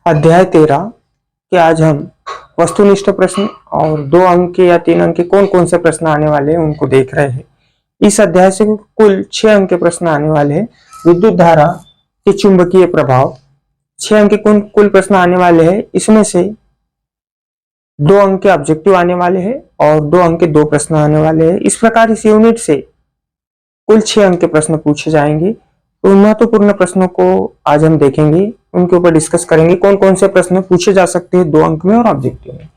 अध्याय 13 के आज हम वस्तुनिष्ठ प्रश्न और 2 अंक के या 3 अंक के कौन कौन से प्रश्न आने वाले हैं उनको देख रहे हैं। इस अध्याय से कुल 6 अंक के प्रश्न आने वाले हैं। विद्युत धारा के चुंबकीय प्रभाव 6 अंक के कुल प्रश्न आने वाले हैं। इसमें से 2 अंक के ऑब्जेक्टिव आने वाले हैं और 2 अंक के 2 प्रश्न आने वाले हैं। इस प्रकार इस यूनिट से कुल 6 अंक के प्रश्न पूछे जाएंगे। तो महत्वपूर्ण प्रश्नों को आज हम देखेंगे, उनके ऊपर डिस्कस करेंगे कौन कौन से प्रश्न पूछे जा सकते हैं 2 अंक में और ऑब्जेक्टिव में।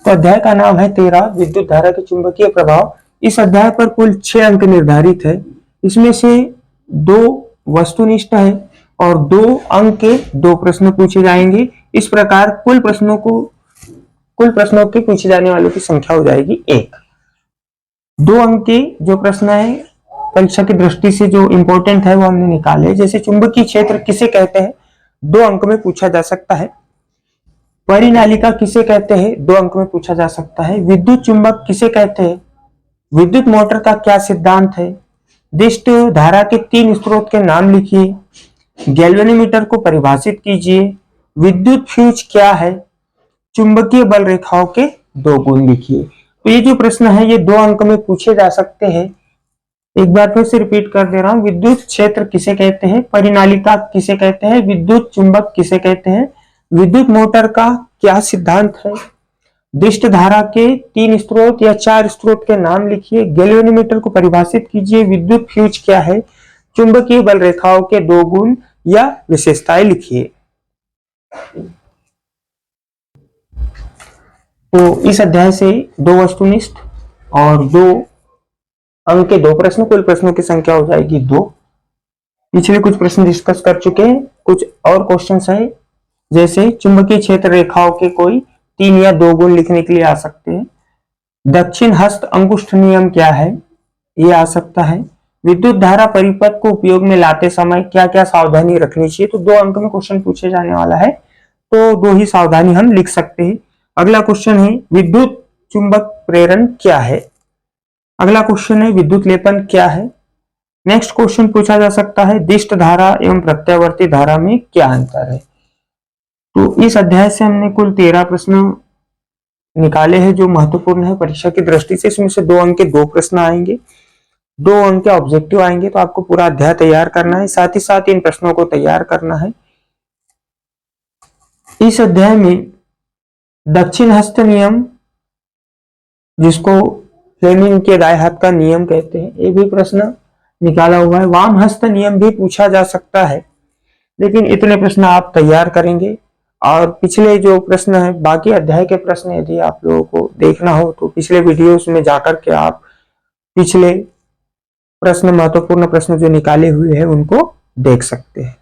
तो अध्याय का नाम है 13 विद्युत धारा के चुंबकीय प्रभाव। इस अध्याय पर कुल 6 अंक निर्धारित है। इसमें से 2 वस्तुनिष्ठ है और 2 अंक के 2 प्रश्न पूछे जाएंगे। इस प्रकार कुल प्रश्नों के पूछे जाने वालों की संख्या हो जाएगी 1। 2 अंक के जो प्रश्न है परीक्षा की दृष्टि से जो इंपॉर्टेंट है वो हमने निकाले। जैसे चुंबकीय क्षेत्र किसे कहते हैं 2 अंक में पूछा जा सकता है। परिनालिका किसे कहते हैं 2 अंक में पूछा जा सकता है। विद्युत चुंबक किसे कहते हैं, विद्युत मोटर का क्या सिद्धांत है, दिष्ट धारा के 3 स्रोत के नाम लिखिए, गैल्वेनोमीटर को परिभाषित कीजिए, विद्युत फ्यूज क्या है, चुंबकीय बल रेखाओं के 2 गुण लिखिए। तो ये जो प्रश्न है ये 2 अंक में पूछे जा सकते हैं। एक बार फिर से रिपीट कर दे रहा हूं। विद्युत क्षेत्र किसे कहते हैं, परिनालिका किसे कहते हैं, विद्युत चुंबक किसे कहते हैं, विद्युत मोटर का क्या सिद्धांत है, दिष्ट धारा के 3 स्रोत या 4 स्रोत के नाम लिखिए, गैल्वेनोमीटर को परिभाषित कीजिए, विद्युत फ्यूज क्या है, चुंबकीय बल रेखाओं के 2 गुण या विशेषताएं लिखिए। तो इस अध्याय से 2 वस्तुनिष्ठ और 2 अंक के 2 प्रश्न, कुल प्रश्नों की संख्या हो जाएगी 2। पिछले कुछ प्रश्न डिस्कस कर चुके हैं, कुछ और क्वेश्चंस है। जैसे चुंबकीय क्षेत्र रेखाओं के कोई 3 या 2 गुण लिखने के लिए आ सकते हैं। दक्षिण हस्त अंगुष्ठ नियम क्या है, ये आ सकता है। विद्युत धारा परिपथ को उपयोग में लाते समय क्या क्या सावधानी रखनी चाहिए। तो 2 अंक में क्वेश्चन पूछे जाने वाला है, तो 2 ही सावधानी हम लिख सकते हैं। अगला क्वेश्चन है विद्युत चुंबक प्रेरण क्या है। अगला क्वेश्चन है विद्युत लेपन क्या है। नेक्स्ट क्वेश्चन पूछा जा सकता है दिष्ट धारा एवं प्रत्यावर्ती धारा में क्या अंतर है। तो इस अध्याय से हमने कुल 13 प्रश्न निकाले हैं जो महत्वपूर्ण है परीक्षा की दृष्टि से। इसमें से 2 अंक के 2 प्रश्न आएंगे, 2 अंक के ऑब्जेक्टिव आएंगे। तो आपको पूरा अध्याय तैयार करना है, साथ ही साथ इन प्रश्नों को तैयार करना है। इस अध्याय में दक्षिण हस्त नियम, जिसको फ्लेमिंग के दाएं हाथ का नियम कहते हैं, ये भी प्रश्न निकाला हुआ है। वाम हस्त नियम भी पूछा जा सकता है, लेकिन इतने प्रश्न आप तैयार करेंगे। और पिछले जो प्रश्न है, बाकी अध्याय के प्रश्न यदि आप लोगों को देखना हो तो पिछले वीडियोस में जाकर के आप पिछले प्रश्न, महत्वपूर्ण प्रश्न जो निकाले हुए हैं उनको देख सकते हैं।